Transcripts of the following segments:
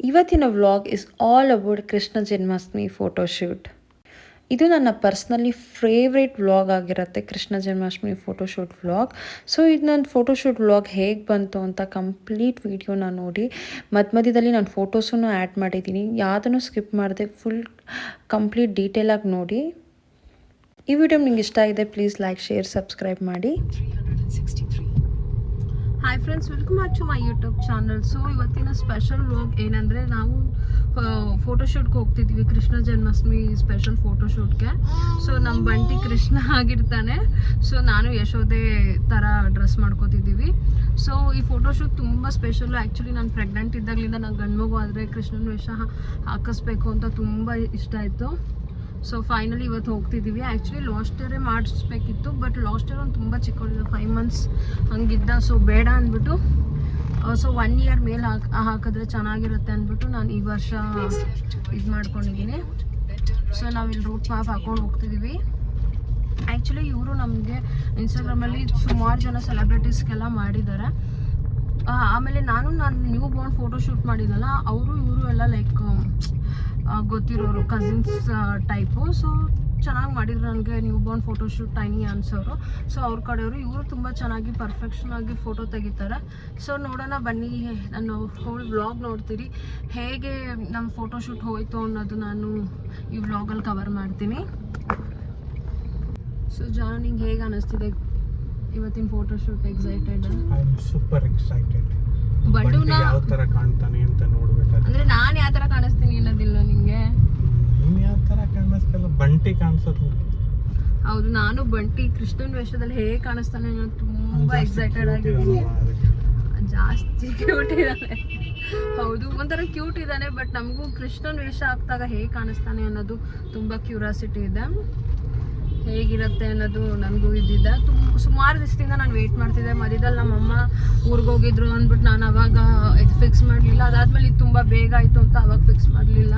ಇವತ್ತಿನ vlog is all about Krishna Janmashtami photoshoot. ಇದು ನನ್ನ ಪರ್ಸ್ನಲಿ ಫೇವ್ರೇಟ್ ವ್ಲಾಗ್ ಆಗಿರುತ್ತೆ, Krishna Janmashtami photoshoot vlog. So ಇದು ನನ್ನ ಫೋಟೋಶೂಟ್ ವ್ಲಾಗ್ ಹೇಗೆ ಬಂತು ಅಂತ ಕಂಪ್ಲೀಟ್ ವೀಡಿಯೋನ ನೋಡಿ. ಮಧ್ಯದಲ್ಲಿ ನಾನು ಫೋಟೋಸನ್ನು ಆ್ಯಡ್ ಮಾಡಿದ್ದೀನಿ, ಯಾವುದನ್ನು ಸ್ಕಿಪ್ ಮಾಡಿದೆ, ಫುಲ್ ಕಂಪ್ಲೀಟ್ ಡೀಟೇಲಾಗಿ ನೋಡಿ. ಈ ವಿಡಿಯೋ ನಿಮ್ಗೆ ಇಷ್ಟ ಆಗಿದೆ, ಪ್ಲೀಸ್ ಲೈಕ್, ಶೇರ್, ಸಬ್ಸ್ಕ್ರೈಬ್ ಮಾಡಿ. Hi friends, welcome back to my YouTube channel. So ಇವತ್ತಿನ ಸ್ಪೆಷಲ್ ವ್ಲಾಗ್ ಏನಂದರೆ, ನಾವು ಫೋಟೋಶೂಟ್ಗೆ ಹೋಗ್ತಿದ್ದೀವಿ, ಕೃಷ್ಣ ಜನ್ಮಾಷ್ಟಮಿ ಸ್ಪೆಷಲ್ ಫೋಟೋಶೂಟ್ಗೆ. ಸೊ ನಮ್ಮ ಬಂಟಿ ಕೃಷ್ಣ ಆಗಿರ್ತಾನೆ. ಸೊ ನಾನು ಯಶೋದೆ ಥರ ಡ್ರೆಸ್ ಮಾಡ್ಕೋತಿದ್ದೀವಿ. ಸೊ ಈ ಫೋಟೋಶೂಟ್ ತುಂಬ ಸ್ಪೆಷಲ್ಲು. ಆ್ಯಕ್ಚುಲಿ ನಾನು ಪ್ರೆಗ್ನೆಂಟ್ ಇದ್ದಾಗಲಿಂದ ನಾನು ಗಂಡು ಮಗು ಆದರೆ ಕೃಷ್ಣನ ವೇಷ ಹಾಕಿಸ್ಬೇಕು ಅಂತ ತುಂಬ ಇಷ್ಟ ಆಯಿತು. ಸೊ ಫೈನಲಿ ಇವತ್ತು ಹೋಗ್ತಿದ್ದೀವಿ. ಆ್ಯಕ್ಚುಲಿ ಲಾಸ್ಟ್ ಇಯರೇ ಮಾಡಿಸ್ಬೇಕಿತ್ತು, ಬಟ್ ಲಾಸ್ಟ್ ಇಯರ್ ಒಂದು ತುಂಬ ಚಿಕ್ಕವಳಿದ್ದ, 5 months ಹಂಗಿದ್ದ. ಸೊ ಬೇಡ ಅಂದ್ಬಿಟ್ಟು, ಸೊ 1 year ಮೇಲೆ ಹಾಕಿದ್ರೆ ಚೆನ್ನಾಗಿರುತ್ತೆ ಅಂದ್ಬಿಟ್ಟು ನಾನು ಈ ವರ್ಷ ಇದು ಮಾಡ್ಕೊಂಡಿದ್ದೀನಿ. ಸೊ ನಾವಿಲ್ಲಿ ರೂಟ್ ಮ್ಯಾಪ್ ಹಾಕೊಂಡು ಹೋಗ್ತಿದ್ದೀವಿ. ಆ್ಯಕ್ಚುಲಿ ಇವರು ನಮಗೆ ಇನ್ಸ್ಟಾಗ್ರಾಮಲ್ಲಿ ಸುಮಾರು ಜನ ಸೆಲೆಬ್ರಿಟೀಸ್ಗೆಲ್ಲ ಮಾಡಿದ್ದಾರೆ. ಆಮೇಲೆ ನಾನು ನ್ಯೂ ಬೋರ್ನ್ ಫೋಟೋ ಶೂಟ್ ಮಾಡಿದ್ನಲ್ಲ, ಇವರು ಎಲ್ಲ ಲೈಕ್ ಗೊತ್ತಿರೋರು, ಕಸಿನ್ಸ್ ಟೈಪು. ಸೊ ಚೆನ್ನಾಗಿ ಮಾಡಿದ್ರು ನನಗೆ ನ್ಯೂ ಬೋರ್ನ್ ಫೋಟೋಶೂಟ್, ಟೈನಿ ಅನ್ಸೋರು. ಸೊ ಅವ್ರ ಕಡೆಯವರು, ಇವರು ತುಂಬ ಚೆನ್ನಾಗಿ ಪರ್ಫೆಕ್ಷನ್ ಆಗಿ ಫೋಟೋ ತೆಗಿತಾರೆ. ಸೊ ನೋಡೋಣ ಬನ್ನಿ, ನಾನು ಹೋಲ್ ವ್ಲಾಗ್ ನೋಡ್ತೀರಿ. ಹೇಗೆ ನಮ್ಮ ಫೋಟೋಶೂಟ್ ಹೋಯಿತು ಅನ್ನೋದು ನಾನು ಈ ವ್ಲಾಗಲ್ಲಿ ಕವರ್ ಮಾಡ್ತೀನಿ. ಸೊ ಜಾನು, ನಿಂಗೆ ಹೇಗೆ ಅನ್ನಿಸ್ತಿದೆ ಇವತ್ತಿನ photoshoot? Excited? I am super excited. Bunty ಯಾವ ತರ ಕಾಣ್ತಾನೆ ಅಂತ ನೋಡ್ಬೇಕಾದ್ರೆ, ಅಂದ್ರೆ ನಾನು ಯಾವ ತರ ಕಾಣಿಸ್ತೀನಿ ಅನ್ನೋದಿಲ್ಲ ನಿಂಗೆ? ನೀನ್ ಯಾವ ತರ ಕಾಣಿಸ್ತಿಲ್ಲ, ಬಂಟಿ ಕಾಣಿಸೋದು. ಹೌದು, ನಾನು ಬಂಟಿ ಕೃಷ್ಣನ ವೇಷದಲ್ಲಿ ಹೇಗೆ ಕಾಣಿಸ್ತಾನೆ ಅನ್ನೋದು ತುಂಬಾ ಎಕ್ಸೈಟೆಡ್ ಆಗಿದ್ದೀನಿ. ಜಾಸ್ತಿ ಕ್ಯೂಟ್ ಇದ್ದಾನೆ. ಹೌದು, ಒಂಥರ ಕ್ಯೂಟ್ ಇದ್ದಾನೆ. ಬಟ್ ನಮಗೂ ಕೃಷ್ಣನ ವೇಷ ಹಾಕಿದಾಗ ಹೇಗೆ ಕಾಣಿಸ್ತಾನೆ ಅನ್ನೋದು ತುಂಬ ಕ್ಯೂರಿಯಾಸಿಟಿ ಇದೆ. ಹೇಗಿರುತ್ತೆ ಅನ್ನೋದು ನನಗೂ ಇದ್ದಿದ್ದೆ. ಸುಮಾರು ದಿವಸದಿಂದ ನಾನು ವೆಯ್ಟ್ ಮಾಡ್ತಿದ್ದೆ. ಮಧ್ಯದಲ್ಲಿ ನಮ್ಮಮ್ಮ ಊರಿಗೆ ಹೋಗಿದ್ರು ಅಂದ್ಬಿಟ್ಟು ನಾನು ಅವಾಗ ಇದು ಫಿಕ್ಸ್ ಮಾಡಲಿಲ್ಲ. ಅದಾದಮೇಲೆ ಇದು ತುಂಬ ಬೇಗ ಆಯಿತು ಅಂತ ಅವಾಗ ಫಿಕ್ಸ್ ಮಾಡಲಿಲ್ಲ.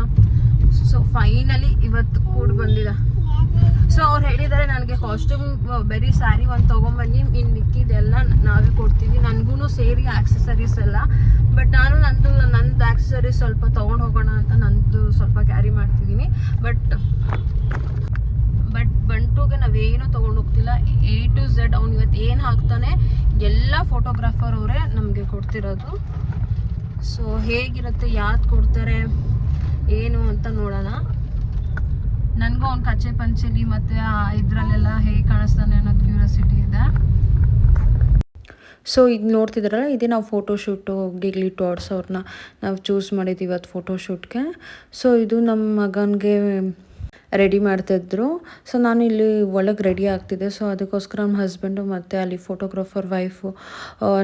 ಸೊ ಫೈನಲಿ ಇವತ್ತು ಕೂಡ ಬಂದಿದೆ. ಸೊ ಅವ್ರು ಹೇಳಿದ್ದಾರೆ ನನಗೆ ಕಾಸ್ಟ್ಯೂಮ್ ಬರೀ ಸ್ಯಾರಿ ಒಂದು ತೊಗೊಂಬನ್ನಿ, ಇನ್ನು ಮಿಕ್ಕಿದೆಲ್ಲ ನಾವೇ ಕೊಡ್ತೀವಿ, ನನಗೂ ಸೇರಿ ಆಕ್ಸೆಸರೀಸ್ ಎಲ್ಲ. ಬಟ್ ನಾನು ನಂದು ಆಕ್ಸೆಸರೀಸ್ ಸ್ವಲ್ಪ ತೊಗೊಂಡು ಹೋಗೋಣ ಅಂತ ನಂದು ಸ್ವಲ್ಪ ಕ್ಯಾರಿ ಮಾಡ್ತಿದ್ದೀನಿ. ಬಟ್ ಬಂಟುಗೆ ನಾವೇನೂ ತೊಗೊಂಡು ಹೋಗ್ತಿಲ್ಲ. A to Z ಅವ್ನು ಇವತ್ತು ಏನು ಹಾಕ್ತಾನೆ ಎಲ್ಲ ಫೋಟೋಗ್ರಾಫರ್ ಅವರೇ ನಮಗೆ ಕೊಡ್ತಿರೋದು. ಸೊ ಹೇಗಿರುತ್ತೆ, ಯಾವ್ದು ಕೊಡ್ತಾರೆ ಏನು ಅಂತ ನೋಡೋಣ. ನನಗೂ ಅವ್ನು ಕಚ್ಚೆ ಪಂಚಲಿ ಮತ್ತು ಇದರಲ್ಲೆಲ್ಲ ಹೇಗೆ ಕಾಣಿಸ್ತಾನೆ ಅನ್ನೋದು ಕ್ಯೂರಿಯಾಸಿಟಿ ಇದೆ. ಸೊ ಇದು ನೋಡ್ತಿದ್ರಲ್ಲ, ಇದೇ ನಾವು ಫೋಟೋಶೂಟು ಗಿಗ್ಲಿ ಟಾಡ್ಸ್ ಅವ್ರನ್ನ ನಾವು ಚೂಸ್ ಮಾಡಿದ್ದೀವಿ ಇವತ್ತು ಫೋಟೋಶೂಟ್ಗೆ. ಸೊ ಇದು ನಮ್ಮ ಮಗನಿಗೆ ರೆಡಿ ಮಾಡ್ತಾಯಿದ್ರು. ಸೊ ನಾನು ಇಲ್ಲಿ ಒಳಗೆ ರೆಡಿ ಆಗ್ತಿದ್ದೆ. ಸೊ ಅದಕ್ಕೋಸ್ಕರ ನಮ್ಮ ಹಸ್ಬೆಂಡು ಮತ್ತು ಅಲ್ಲಿ ಫೋಟೋಗ್ರಾಫರ್ ವೈಫು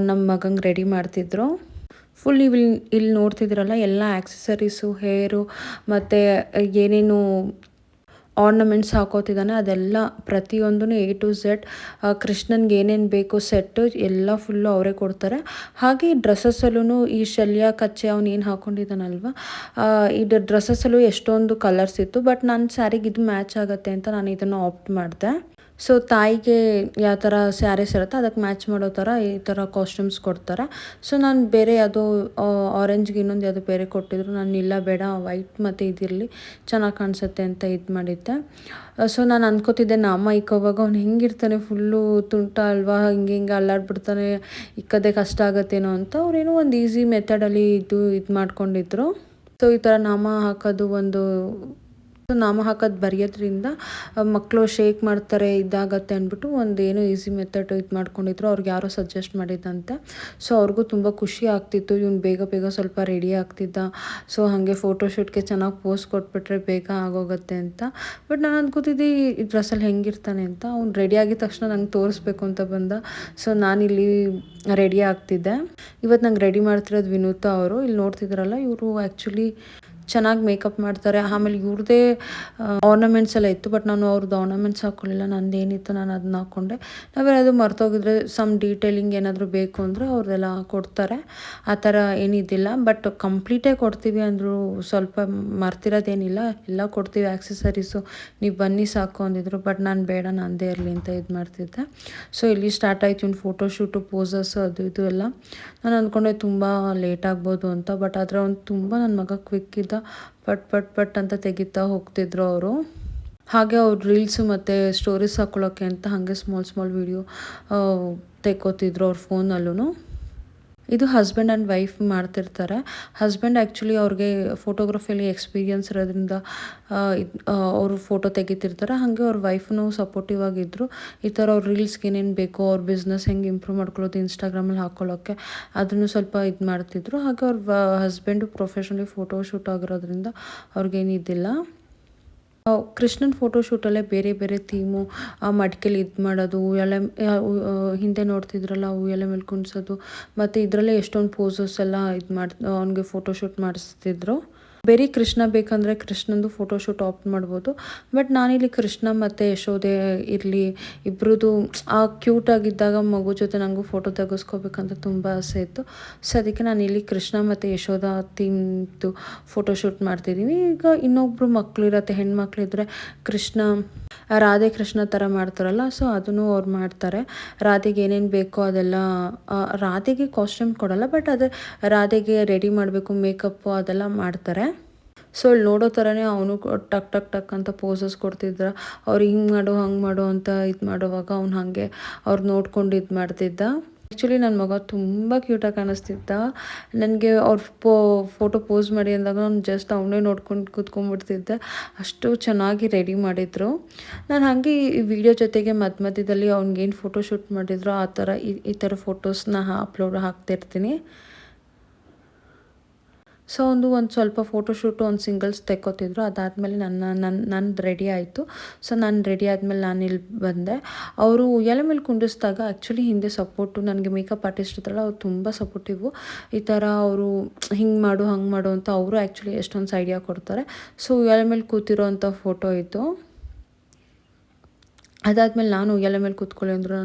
ನಮ್ಮ ಮಗಂಗೆ ರೆಡಿ ಮಾಡ್ತಿದ್ರು. ಫುಲ್ ನೀವು ಇಲ್ಲಿ ನೋಡ್ತಿದ್ರಲ್ಲ, ಎಲ್ಲ ಆ್ಯಕ್ಸಸರೀಸು, ಹೇರು ಮತ್ತು ಏನೇನು ಆರ್ನಮೆಂಟ್ಸ್ ಹಾಕೋತಿದ್ದಾನೆ ಅದೆಲ್ಲ ಪ್ರತಿಯೊಂದೂ A to Z ಕೃಷ್ಣನ್ಗೆ ಏನೇನು ಬೇಕು ಸೆಟ್ಟು ಎಲ್ಲ ಫುಲ್ಲು ಅವರೇ ಕೊಡ್ತಾರೆ. ಹಾಗೆ ಡ್ರೆಸ್ಸಸ್ಸಲ್ಲೂ ಈ ಶಲ್ಯ ಕಚ್ಚೆ ಅವ್ನು ಏನು ಹಾಕ್ಕೊಂಡಿದ್ದಾನಲ್ವ, ಈ ಡ್ರೆಸ್ಸಸ್ಸಲ್ಲೂ ಎಷ್ಟೊಂದು ಕಲರ್ಸ್ ಇತ್ತು. ಬಟ್ ನನ್ನ ಸ್ಯಾರಿಗೆ ಇದು ಮ್ಯಾಚ್ ಆಗುತ್ತೆ ಅಂತ ನಾನು ಇದನ್ನು ಆಪ್ಟ್ ಮಾಡಿದೆ. ಸೊ ತಾಯಿಗೆ ಯಾವ ಥರ ಸ್ಯಾರೀಸ್ ಇರುತ್ತೆ ಅದಕ್ಕೆ ಮ್ಯಾಚ್ ಮಾಡೋ ಥರ ಈ ಥರ ಕಾಸ್ಟ್ಯೂಮ್ಸ್ ಕೊಡ್ತಾರೆ. ಸೊ ನಾನು ಬೇರೆ ಯಾವುದೋ ಆರೆಂಜ್ಗೆ ಇನ್ನೊಂದು ಯಾವುದೋ ಬೇರೆ ಕೊಟ್ಟಿದ್ರು. ನಾನು ಇಲ್ಲ ಬೇಡ, ವೈಟ್ ಮತ್ತು ಇದಿರಲಿ, ಚೆನ್ನಾಗಿ ಕಾಣಿಸುತ್ತೆ ಅಂತ ಇದು ಮಾಡಿದ್ದೆ. ಸೊ ನಾನು ಅಂದ್ಕೋತಿದ್ದೆ ನಾಮ ಇಕ್ಕೋವಾಗ ಅವ್ನು ಹೆಂಗಿರ್ತಾನೆ, ಫುಲ್ಲು ತುಂಟ ಅಲ್ವಾ, ಹಿಂಗೆ ಅಲ್ಲಾಡ್ಬಿಡ್ತಾನೆ, ಇಕ್ಕೋದೇ ಕಷ್ಟ ಆಗುತ್ತೇನೋ ಅಂತ. ಅವ್ರೇನೋ ಒಂದು ಈಸಿ ಮೆಥಡಲ್ಲಿ ಇದು ಮಾಡ್ಕೊಂಡಿದ್ರು. ಸೊ ಈ ಥರ ನಾಮ ಬರೆಯೋದ್ರಿಂದ ಮಕ್ಕಳು ಶೇಕ್ ಮಾಡ್ತಾರೆ, ಇದಾಗತ್ತೆ ಅಂದ್ಬಿಟ್ಟು ಒಂದೇನೋ ಈಸಿ ಮೆಥಡ್ ಇದು ಮಾಡ್ಕೊಂಡಿದ್ರು. ಅವ್ರಿಗೆ ಯಾರೋ ಸಜೆಸ್ಟ್ ಮಾಡಿದ್ದಂತೆ. ಸೊ ಅವ್ರಿಗೂ ತುಂಬ ಖುಷಿ ಆಗ್ತಿತ್ತು, ಇವ್ನು ಬೇಗ ಸ್ವಲ್ಪ ರೆಡಿ ಆಗ್ತಿದ್ದ. ಸೊ ಹಾಗೆ ಫೋಟೋಶೂಟ್ಗೆ ಚೆನ್ನಾಗಿ ಪೋಸ್ ಕೊಟ್ಬಿಟ್ರೆ ಬೇಗ ಆಗೋಗುತ್ತೆ ಅಂತ. ಬಟ್ ನಾನು ಅಂದ್ಕೋತಿದ್ದೆ ಈ ಡ್ರೆಸ್ಸಲ್ಲಿ ಹೆಂಗಿರ್ತಾನೆ ಅಂತ. ಅವ್ನು ರೆಡಿ ಆಗಿದ ತಕ್ಷಣ ನಂಗೆ ತೋರಿಸ್ಬೇಕು ಅಂತ ಬಂದ. ಸೊ ನಾನಿಲ್ಲಿ ರೆಡಿ ಆಗ್ತಿದ್ದೆ. ಇವತ್ತು ನಂಗೆ ರೆಡಿ ಮಾಡ್ತಿರೋದು ವಿನೂತಾ ಅವರು. ಇಲ್ಲಿ ನೋಡ್ತಿದ್ರಲ್ಲ, ಇವರು ಆ್ಯಕ್ಚುಲಿ ಚೆನ್ನಾಗಿ ಮೇಕಪ್ ಮಾಡ್ತಾರೆ. ಆಮೇಲೆ ಇವ್ರದ್ದೇ ಆರ್ನಮೆಂಟ್ಸ್ ಎಲ್ಲ ಇತ್ತು, ಬಟ್ ನಾನು ಅವ್ರದ್ದು ಆರ್ನಮೆಂಟ್ಸ್ ಹಾಕ್ಕೊಳ್ಳಿಲ್ಲ. ನಂದು ಏನಿತ್ತು ನಾನು ಅದನ್ನ ಹಾಕ್ಕೊಂಡೆ. ನಾವೇನಾದರೂ ಮರ್ತೋಗಿದ್ರೆ ಸಮ್ ಡೀಟೇಲಿಂಗ್ ಏನಾದರೂ ಬೇಕು ಅಂದರೆ ಅವ್ರದ್ದೆಲ್ಲ ಕೊಡ್ತಾರೆ. ಆ ಥರ ಏನಿದ್ದಿಲ್ಲ. ಬಟ್ ಕಂಪ್ಲೀಟೇ ಕೊಡ್ತೀವಿ ಅಂದರು, ಸ್ವಲ್ಪ ಮರ್ತಿರೋದೇನಿಲ್ಲ, ಎಲ್ಲ ಕೊಡ್ತೀವಿ ಆ್ಯಕ್ಸೆಸರೀಸು, ನೀವು ಬನ್ನಿ ಸಾಕು ಅಂದಿದ್ರು. ಬಟ್ ನಾನು ಬೇಡ, ನಂದೇ ಇರಲಿ ಅಂತ ಇದು ಮಾಡ್ತಿದ್ದೆ. ಸೊ ಇಲ್ಲಿ ಸ್ಟಾರ್ಟ್ ಆಯಿತು ಇನ್ನು ಫೋಟೋಶೂಟು, ಪೋಸಸ್ ಅದು ಇದು ಎಲ್ಲ. ನಾನು ಅಂದ್ಕೊಂಡೆ ತುಂಬ ಲೇಟ್ ಆಗ್ಬೋದು ಅಂತ, ಬಟ್ ಆದರೆ ಅವ್ನು ತುಂಬ ನನ್ನ ಮಗ ಕ್ವಿಕ್ ಇದ್ದ. ಪಟ್ ಅಂತ ತೆಗಿತಾ ಹೋಗ್ತಿದ್ರು ಅವರು. ಹಾಗೆ ಅವ್ರು ರೀಲ್ಸು ಮತ್ತು ಸ್ಟೋರೀಸ್ ಹಾಕ್ಕೊಳ್ಳೋಕ್ಕೆ ಅಂತ ಹಾಗೆ ಸ್ಮಾಲ್ ವೀಡಿಯೋ ತೆಕ್ಕೋತಿದ್ರು ಅವ್ರ ಫೋನಲ್ಲೂ. ಇದು ಹಸ್ಬೆಂಡ್ ಆ್ಯಂಡ್ ವೈಫ್ ಮಾಡ್ತಿರ್ತಾರೆ. ಹಸ್ಬೆಂಡ್ ಆ್ಯಕ್ಚುಲಿ ಅವ್ರಿಗೆ ಫೋಟೋಗ್ರಫಿಯಲ್ಲಿ ಎಕ್ಸ್ಪೀರಿಯನ್ಸ್ ಇರೋದ್ರಿಂದ ಅವರು ಫೋಟೋ ತೆಗಿತಿರ್ತಾರೆ. ಹಾಗೆ ಅವ್ರ ವೈಫ್ನು ಸಪೋರ್ಟಿವ್ ಆಗಿದ್ದರು. ಈ ಥರ ಅವ್ರ ರೀಲ್ಸ್ಗೆ ಏನೇನು ಬೇಕೋ, ಅವ್ರ ಬಿಸ್ನೆಸ್ ಹೆಂಗೆ ಇಂಪ್ರೂವ್ ಮಾಡ್ಕೊಳ್ಳೋದು ಇನ್ಸ್ಟಾಗ್ರಾಮಲ್ಲಿ ಹಾಕ್ಕೊಳ್ಳೋಕ್ಕೆ, ಅದನ್ನು ಸ್ವಲ್ಪ ಇದು ಮಾಡ್ತಿದ್ರು. ಹಾಗೆ ಅವ್ರ ಹಸ್ಬೆಂಡು ಪ್ರೊಫೆಷ್ನಲಿ ಫೋಟೋಶೂಟ್ ಆಗಿರೋದ್ರಿಂದ ಅವ್ರಿಗೇನಿದ್ದಿಲ್ಲ. ಕೃಷ್ಣನ ಫೋಟೋಶೂಟಲ್ಲೇ ಬೇರೆ ಥೀಮು, ಮಡಿಕೆಲಿ ಇದು ಮಾಡೋದು, ಹಿಂದೆ ನೋಡ್ತಿದ್ರಲ್ಲ ಉಯ್ಯಾಲೆ ಮೇಲೆ ಕುಣಿಸೋದು, ಮತ್ತು ಇದರಲ್ಲೇ ಎಷ್ಟೊಂದು ಪೋಸಸ್ ಎಲ್ಲ ಇದು ಅವ್ನಿಗೆ ಫೋಟೋಶೂಟ್ ಮಾಡಿಸ್ತಿದ್ರು. ಬೇರೆ ಕೃಷ್ಣ ಬೇಕಂದರೆ ಕೃಷ್ಣಂದು ಫೋಟೋಶೂಟ್ ಆಪ್ಟ್ ಮಾಡ್ಬೋದು. ಬಟ್ ನಾನಿಲ್ಲಿ ಕೃಷ್ಣ ಮತ್ತು ಯಶೋದೆ ಇರಲಿ ಇಬ್ಬರದು ಕ್ಯೂಟಾಗಿದ್ದಾಗ ಮಗು ಜೊತೆ ನನಗೂ ಫೋಟೋ ತೆಗೆಸ್ಕೋಬೇಕಂತ ತುಂಬ ಆಸೆ ಇತ್ತು. ಸೊ ಅದಕ್ಕೆ ನಾನು ಇಲ್ಲಿ ಕೃಷ್ಣ ಮತ್ತು ಯಶೋದ ಥೀಮ್ದು ಫೋಟೋಶೂಟ್ ಮಾಡ್ತಿದ್ದೀನಿ. ಈಗ ಇನ್ನೊಬ್ಬರು ಮಕ್ಕಳು ಇರತ್ತೆ, ಹೆಣ್ಮಕ್ಳಿದ್ರೆ ರಾಧೆ ಕೃಷ್ಣ ಥರ ಮಾಡ್ತಾರಲ್ಲ, ಸೊ ಅದನ್ನು ಅವ್ರು ಮಾಡ್ತಾರೆ. ರಾಧೆಗೆ ಏನೇನು ಬೇಕೋ ಅದೆಲ್ಲ, ರಾಧೆಗೆ ಕಾಸ್ಟ್ಯೂಮ್ ಕೊಡಲ್ಲ, ಬಟ್ ಅದೇ ರಾಧೆಗೆ ರೆಡಿ ಮಾಡಬೇಕು, ಮೇಕಪ್ಪು ಅದೆಲ್ಲ ಮಾಡ್ತಾರೆ. ಸೊ ಅಲ್ಲಿ ನೋಡೋ ಥರನೇ ಅವನು ಟಕ್ ಅಂತ ಪೋಸಸ್ ಕೊಡ್ತಿದ್ರ. ಅವ್ರು ಹಿಂಗೆ ಮಾಡು ಹಂಗೆ ಮಾಡು ಅಂತ ಇದು ಮಾಡುವಾಗ ಅವ್ನು ಹಾಗೆ ಅವ್ರು ನೋಡ್ಕೊಂಡು ಇದು ಮಾಡ್ತಿದ್ದ. ಆ್ಯಕ್ಚುಲಿ ನನ್ನ ಮಗ ತುಂಬ ಕ್ಯೂಟಾಗಿ ಕಾಣಿಸ್ತಿದ್ದ. ನನಗೆ ಅವ್ರು ಫೋಟೋ ಪೋಸ್ ಮಾಡಿ ಅಂದಾಗ ನಾನು ಜಸ್ಟ್ ಅವನೇ ನೋಡ್ಕೊಂಡು ಕೂತ್ಕೊಂಡ್ಬಿಡ್ತಿದ್ದೆ, ಅಷ್ಟು ಚೆನ್ನಾಗಿ ರೆಡಿ ಮಾಡಿದರು. ನಾನು ಹಾಗೆ ಈ ವಿಡಿಯೋ ಜೊತೆಗೆ ಮಧ್ಯದಲ್ಲಿ ಅವ್ನಿಗೇನು ಫೋಟೋ ಶೂಟ್ ಮಾಡಿದ್ರು ಆ ಥರ ಈ ಥರ ಫೋಟೋಸ್ನ ಅಪ್ಲೋಡ್ ಹಾಕ್ತಿರ್ತೀನಿ. ಸೊ ಒಂದು ಸ್ವಲ್ಪ ಫೋಟೋಶೂಟು, ಒಂದು ಸಿಂಗಲ್ಸ್ ತೆಕ್ಕೋತಿದ್ರು. ಅದಾದಮೇಲೆ ನಂದು ರೆಡಿ ಆಯಿತು. ಸೊ ನಾನು ರೆಡಿ ಆದಮೇಲೆ ನಾನು ಇಲ್ಲಿ ಬಂದೆ. ಅವರು ಉಯ್ಯಾಲೆ ಮೇಲೆ ಕುಂಡಿಸಿದಾಗ ಆ್ಯಕ್ಚುಲಿ ಹಿಂದೆ ಸಪೋರ್ಟು, ನನಗೆ ಮೇಕಪ್ ಆರ್ಟಿಸ್ಟ್ ಇದ್ರಲ್ಲ ಅವ್ರು ತುಂಬ ಸಪೋರ್ಟಿವು. ಈ ಥರ ಅವರು ಹಿಂಗೆ ಮಾಡು ಹಂಗೆ ಮಾಡು ಅಂತ ಅವರು ಆ್ಯಕ್ಚುಲಿ ಎಷ್ಟೊಂದು ಐಡಿಯಾ ಕೊಡ್ತಾರೆ. ಸೊ ಉಯ್ಯಾಲೆ ಮೇಲೆ ಕೂತಿರೋ ಅಂಥ ಫೋಟೋ ಇತ್ತು. ಅದಾದಮೇಲೆ ನಾನು ಉಯ್ಯಾಲೆ ಮೇಲೆ ಕೂತ್ಕೊಳ್ಳಿ ಅಂದರು.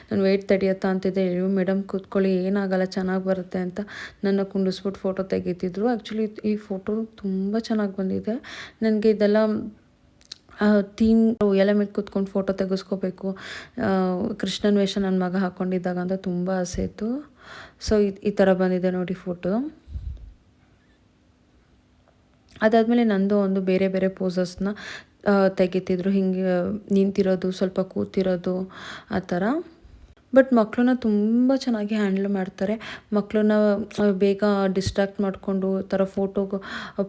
ನಾನು ವೆಯ್ಟ್ ತಡೆಯುತ್ತಾ ಅಂತಿದ್ದೆ. ಅಯ್ಯೋ ಮೇಡಮ್ ಕೂತ್ಕೊಳ್ಳಿ, ಏನಾಗಲ್ಲ, ಚೆನ್ನಾಗಿ ಬರುತ್ತೆ ಅಂತ ನನ್ನ ಕುಂಡಿಸ್ಬಿಟ್ಟು ಫೋಟೋ ತೆಗಿತಿದ್ರು. ಆ್ಯಕ್ಚುಲಿ ಈ ಫೋಟೋ ತುಂಬ ಚೆನ್ನಾಗಿ ಬಂದಿದೆ. ನನಗೆ ಇದೆಲ್ಲ ಥೀಮ್ ಉಯ್ಯಾಲೆ ಮೇಲೆ ಕೂತ್ಕೊಂಡು ಫೋಟೋ ತೆಗೆಸ್ಕೋಬೇಕು, ಕೃಷ್ಣನ ವೇಷ ನನ್ನ ಮಗ ಹಾಕ್ಕೊಂಡಿದ್ದಾಗ ಅಂತ ತುಂಬ ಆಸೆ ಇತ್ತು. ಸೊ ಈ ಥರ ಬಂದಿದೆ ನೋಡಿ ಫೋಟೋ. ಅದಾದಮೇಲೆ ನಂದು ಒಂದು ಬೇರೆ ಪೋಸಸ್ನ ತೆಗಿತಿದ್ರು. ಹಿಂಗೆ ನಿಂತಿರೋದು, ಸ್ವಲ್ಪ ಕೂತಿರೋದು, ಆ ಥರ. ಬಟ್ ಮಕ್ಕಳನ್ನ ತುಂಬ ಚೆನ್ನಾಗಿ ಹ್ಯಾಂಡಲ್ ಮಾಡ್ತಾರೆ. ಮಕ್ಕಳನ್ನ ಬೇಗ ಡಿಸ್ಟ್ರಾಕ್ಟ್ ಮಾಡಿಕೊಂಡು ಥರ ಫೋಟೋಗೆ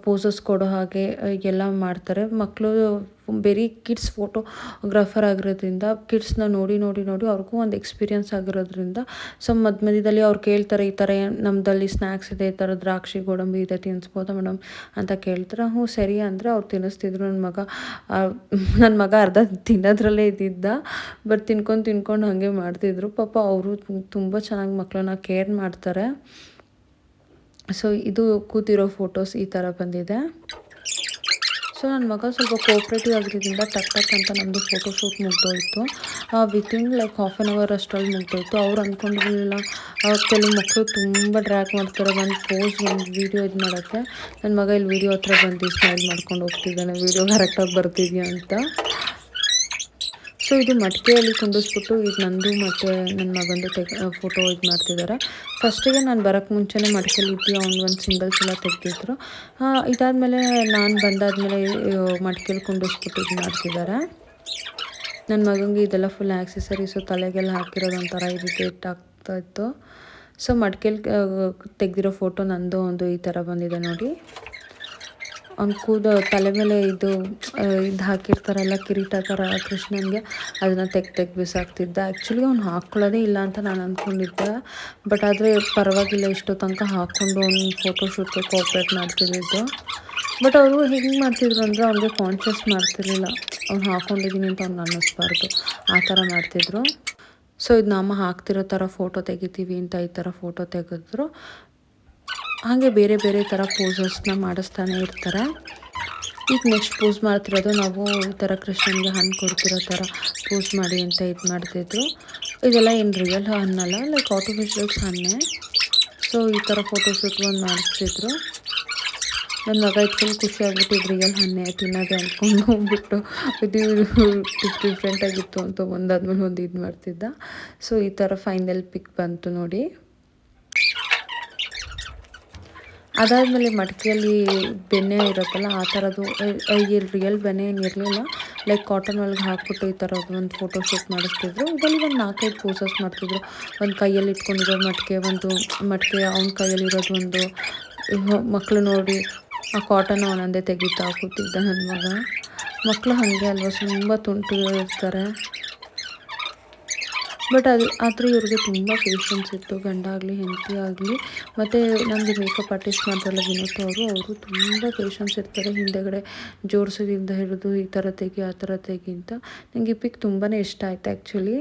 ಪೋಸಸ್ ಕೊಡೋ ಹಾಗೆ ಎಲ್ಲ ಮಾಡ್ತಾರೆ. ಮಕ್ಕಳು ಬೇರೆ ಕಿಡ್ಸ್ ಫೋಟೋಗ್ರಾಫರ್ ಆಗಿರೋದ್ರಿಂದ ಕಿಡ್ಸ್ನ ನೋಡಿ ಅವ್ರಿಗೂ ಒಂದು ಎಕ್ಸ್ಪೀರಿಯನ್ಸ್ ಆಗಿರೋದ್ರಿಂದ ಸೊ ಮಧ್ಯದಲ್ಲಿ ಅವ್ರು ಕೇಳ್ತಾರೆ, ಈ ಥರ ನಮ್ಮದಲ್ಲಿ ಸ್ನ್ಯಾಕ್ಸ್ ಇದೆ, ಈ ಥರ ದ್ರಾಕ್ಷಿ ಗೋಡಂಬಿ ಇದೆ, ತಿನ್ನಿಸ್ಬೋದಾ ಮೇಡಮ್ ಅಂತ ಕೇಳ್ತಾರೆ. ಹ್ಞೂ ಸರಿ ಅಂದರೆ ಅವ್ರು ತಿನ್ನಿಸ್ತಿದ್ರು. ನನ್ನ ಮಗ ಅರ್ಧ ತಿನ್ನೋದ್ರಲ್ಲೇ ಇದ್ದಿದ್ದ, ಬಟ್ ತಿನ್ಕೊಂಡು ಹಾಗೆ ಮಾಡ್ತಿದ್ರು. ಪಾಪ ಅವರು ತುಂಬ ಚೆನ್ನಾಗಿ ಮಕ್ಕಳನ್ನ ಕೇರ್ ಮಾಡ್ತಾರೆ. ಸೊ ಇದು ಕೂತಿರೋ ಫೋಟೋಸ್ ಈ ಥರ ಬಂದಿದೆ. ಸೊ ನನ್ನ ಮಗ ಸ್ವಲ್ಪ ಕೋಪ್ರೇಟಿವ್ ಆಗಿರೋದ್ರಿಂದ ಟಕ್ ಅಂತ ನಮ್ಮದು ಫೋಟೋಶೂಟ್ ಮುಗ್ದೋಯ್ತು. Within like half an hour ಅಷ್ಟರಲ್ಲಿ ಮುಗ್ದೋಯ್ತು. ಅವ್ರು ಅಂದ್ಕೊಂಡಿರಲಿಲ್ಲ, ಕೆಲವು ಮಕ್ಕಳು ತುಂಬ ಡ್ರ್ಯಾಗ್ ಮಾಡ್ತಾರೆ ಒಂದು ವೀಡಿಯೋ ಇದು ಮಾಡೋಕ್ಕೆ. ನನ್ನ ಮಗ ಇಲ್ಲಿ ವೀಡಿಯೋ ಹತ್ರ ಬಂದು ಸ್ಮೈಲ್ ಮಾಡ್ಕೊಂಡು ಹೋಗ್ತಿದ್ದಾನೆ, ವೀಡಿಯೋ ಕರೆಕ್ಟಾಗಿ ಬರ್ತಿದ್ಯಾ ಅಂತ. ಸೊ ಇದು ಮಡಿಕೆಯಲ್ಲಿ ಕುಂಡಿಸ್ಬಿಟ್ಟು ಇದು ನಂದು ಮತ್ತು ನನ್ನ ಮಗಂದು ಫೋಟೋ ಇದು ಮಾಡ್ತಿದ್ದಾರೆ. ಫಸ್ಟಿಗೆ ನಾನು ಬರೋಕ್ಕೆ ಮುಂಚೆನೇ ಮಡಿಕೆಯಲ್ಲಿ ಇದ್ದು ಒಂದು ಸಿಂಗಲ್ಸ್ ಎಲ್ಲ ತೆಗ್ದಿದ್ರು. ಇದಾದಮೇಲೆ ನಾನು ಬಂದಾದಮೇಲೆ ಮಡಿಕೆಯಲ್ಲಿ ಕುಂಡಿಸ್ಬಿಟ್ಟು ಇದು ಮಾಡ್ತಿದ್ದಾರೆ. ನನ್ನ ಮಗನಿಗೆ ಇದೆಲ್ಲ ಫುಲ್ ಆ್ಯಕ್ಸೆಸರೀಸು ತಲೆಗೆಲ್ಲ ಹಾಕಿರೋದು ಒಂಥರ ಇರಿಟೇಟ್ ಆಗ್ತಾಯಿತ್ತು. ಸೊ ಮಡಿಕೆಯಲ್ಲಿ ತೆಗೆದಿರೋ ಫೋಟೋ ನಂದು ಒಂದು ಈ ಥರ ಬಂದಿದೆ ನೋಡಿ. ಅವ್ನು ತಲೆ ಮೇಲೆ ಇದು ಹಾಕಿರ್ತಾರಲ್ಲ ಕಿರೀಟ ಥರ ಕೃಷ್ಣನಿಗೆ, ಅದನ್ನು ತೆಗ್ದು ಬಿಸಾಕ್ತಿದ್ದ. ಆ್ಯಕ್ಚುಲಿ ಅವ್ನು ಹಾಕ್ಕೊಳ್ಳೋದೇ ಇಲ್ಲ ಅಂತ ನಾನು ಅಂದ್ಕೊಂಡಿದ್ದೆ, ಬಟ್ ಆದರೆ ಪರವಾಗಿಲ್ಲ, ಇಷ್ಟು ತನಕ ಹಾಕ್ಕೊಂಡು ಅವ್ನು ಫೋಟೋಶೂಟ್ಗೆ ಕೋಆಪ್ರೇಟ್ ಮಾಡ್ತಿದ್ದಿದ್ದು. ಬಟ್ ಅವರು ಹೆಂಗೆ ಮಾಡ್ತಿದ್ರು ಅಂದರೆ ಅವ್ನಿಗೆ ಕಾನ್ಷಿಯಸ್ ಮಾಡ್ತಿರ್ಲಿಲ್ಲ, ಅವ್ನು ಹಾಕ್ಕೊಂಡಿದ್ದೀನಿ ಅಂತ ಅವ್ನು ಅನ್ನಿಸ್ಬಾರ್ದು, ಆ ಥರ ಮಾಡ್ತಿದ್ರು. ಸೊ ಇದು ನಮ್ಮ ಹಾಕ್ತಿರೋ ಥರ ಫೋಟೋ ತೆಗಿತೀವಿ ಅಂತ ಈ ಥರ ಫೋಟೋ ತೆಗೆದ್ರು. ಹಾಗೆ ಬೇರೆ ಬೇರೆ ಥರ ಪೋಸಸ್ನ ಮಾಡಿಸ್ತಾನೆ ಇರ್ತಾರೆ. ಈಗ ನೆಕ್ಸ್ಟ್ ಪೋಸ್ ಮಾಡ್ತಿರೋದು ನಾವು ಈ ಥರ ಕೃಷ್ಣನಿಗೆ ಹಣ್ಣು ಕೊಡ್ತಿರೋ ಥರ ಪೋಸ್ ಮಾಡಿ ಅಂತ ಇದು ಮಾಡ್ತಿದ್ರು. ಇದೆಲ್ಲ ಏನು ರಿಯಲ್ ಹಣ್ಣಲ್ಲ, ಲೈಕ್ ಆರ್ಟಿಫಿಷಿಯಲ್ಸ್ ಹಣ್ಣೆ. ಸೊ ಈ ಥರ ಫೋಟೋಶೂಟ್ ಒಂದು ಮಾಡಿಸ್ತಿದ್ರು. ನನ್ನ ಮಗ ಇಟ್ಕೊಂಡು ಖುಷಿ ಆಗ್ಬಿಟ್ಟು ರಿಯಲ್ ಹಣ್ಣೆ ತಿನ್ನೋದೆ ಅಂದ್ಕೊಂಡು ಹೋಗ್ಬಿಟ್ಟು ಇದು ಡಿಫ್ರೆಂಟಾಗಿತ್ತು ಅಂತ ಒಂದಾದ್ಮೇಲೆ ಒಂದು ಇದು ಮಾಡ್ತಿದ್ದ. ಸೊ ಈ ಥರ ಫೈನಲ್ ಪಿಕ್ ಬಂತು ನೋಡಿ. ಅದಾದಮೇಲೆ ಮಡಿಕೆಯಲ್ಲಿ ಬೆಣ್ಣೆ ಇರುತ್ತಲ್ಲ ಆ ಥರದ್ದು ರಿಯಲ್ ಬೆಣ್ಣೆ ಏನು ಇರಲಿಲ್ಲ, ಲೈಕ್ ಕಾಟನ್ ಒಳಗೆ ಹಾಕ್ಬಿಟ್ಟು ಈ ಥರದ್ದು ಒಂದು ಫೋಟೋಶೂಟ್ ಮಾಡಿಸ್ತಿದ್ರು. ಇದರಲ್ಲಿ ಒಂದು 4-5 ಪೋಸಸ್ ಮಾಡ್ತಿದ್ರು. ಒಂದು ಕೈಯಲ್ಲಿ ಇಟ್ಕೊಂಡಿರೋ ಮಡಿಕೆ, ಒಂದು ಮಡಿಕೆ ಅವ್ನ ಕೈಯಲ್ಲಿರೋದು, ಒಂದು ಮಕ್ಕಳು ನೋಡಿ ಆ ಕಾಟನ್ ಒಂದೊಂದೇ ತೆಗಿತಾ ಕೂತಿದ್ದ ನನ್ನ ಮಗ. ಮಕ್ಕಳು ಹಾಗೆ ಅಲ್ವಾ, ತುಂಬ ತುಂಟು ಇರ್ತಾರೆ. ಬಟ್ ಆದರೆ ಇವ್ರಿಗೆ ತುಂಬ ಪೇಷನ್ಸ್ ಇತ್ತು, ಗಂಡ ಆಗಲಿ ಹೆಂಡತಿ ಆಗಲಿ. ಮತ್ತು ನಮಗೆ ಮೇಕಪ್ ಆರ್ಟಿಸ್ಟ್ ಮಾಡ್ತಾರಲ್ಲ ವಿನೋತ್ ಅವರು ತುಂಬ ಪೇಷನ್ಸ್ ಇರ್ತಾರೆ. ಹಿಂದೆಗಡೆ ಜೋಡಿಸೋದಿಂದ ಹಿಡಿದು ಈ ಥರ ತೆಗಿ ಆ ಥರ ತೆಗಿ ಅಂತ. ನನಗೆ ಈ ಪಿಕ್ ತುಂಬಾ ಇಷ್ಟ ಆಯಿತು ಆ್ಯಕ್ಚುಲಿ.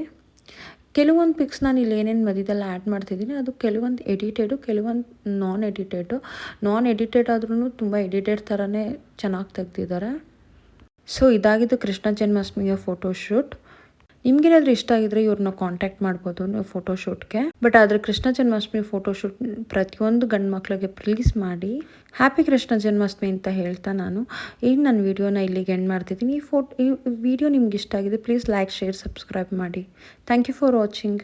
ಕೆಲವೊಂದು ಪಿಕ್ಸ್ ನಾನು ಇಲ್ಲಿ ಏನೇನು ಮಧ್ಯದಲ್ಲಿ ಆ್ಯಡ್ ಮಾಡ್ತಿದ್ದೀನಿ ಅದು ಕೆಲವೊಂದು ಎಡಿಟೆಡು, ಕೆಲವೊಂದು ನಾನ್ ಎಡಿಟೆಡ್ ಆದ್ರೂ ತುಂಬ ಎಡಿಟೆಡ್ ಥರನೇ ಚೆನ್ನಾಗಿ ತೆಗ್ದಿದ್ದಾರೆ. ಸೊ ಇದಾಗಿದ್ದು ಕೃಷ್ಣ ಜನ್ಮಾಷ್ಟಮಿಯ ಫೋಟೋಶೂಟ್. ನಿಮ್ಗೇನಾದರೂ ಇಷ್ಟ ಆಗಿದ್ರೆ ಇವ್ರನ್ನ ಕಾಂಟ್ಯಾಕ್ಟ್ ಮಾಡ್ಬೋದು ನೀವು ಫೋಟೋಶೂಟ್ಗೆ. ಬಟ್ ಆದರೆ ಕೃಷ್ಣ ಜನ್ಮಾಷ್ಟಮಿ ಫೋಟೋಶೂಟ್ ಪ್ರತಿಯೊಂದು ಗಂಡು ಮಕ್ಕಳಿಗೆ ಪ್ಲೀಸ್ ಮಾಡಿ. ಹ್ಯಾಪಿ ಕೃಷ್ಣ ಜನ್ಮಾಷ್ಟಮಿ ಅಂತ ಹೇಳ್ತಾ ನಾನು ಈಗ ನನ್ನ ವೀಡಿಯೋನ ಇಲ್ಲಿಗೆ ಎಂಡ್ ಮಾಡ್ತಿದ್ದೀನಿ. ಈ ವಿಡಿಯೋ ನಿಮ್ಗೆ ಇಷ್ಟ ಆಗಿದೆ ಪ್ಲೀಸ್ ಲೈಕ್, ಶೇರ್, ಸಬ್ಸ್ಕ್ರೈಬ್ ಮಾಡಿ. Thank you for watching.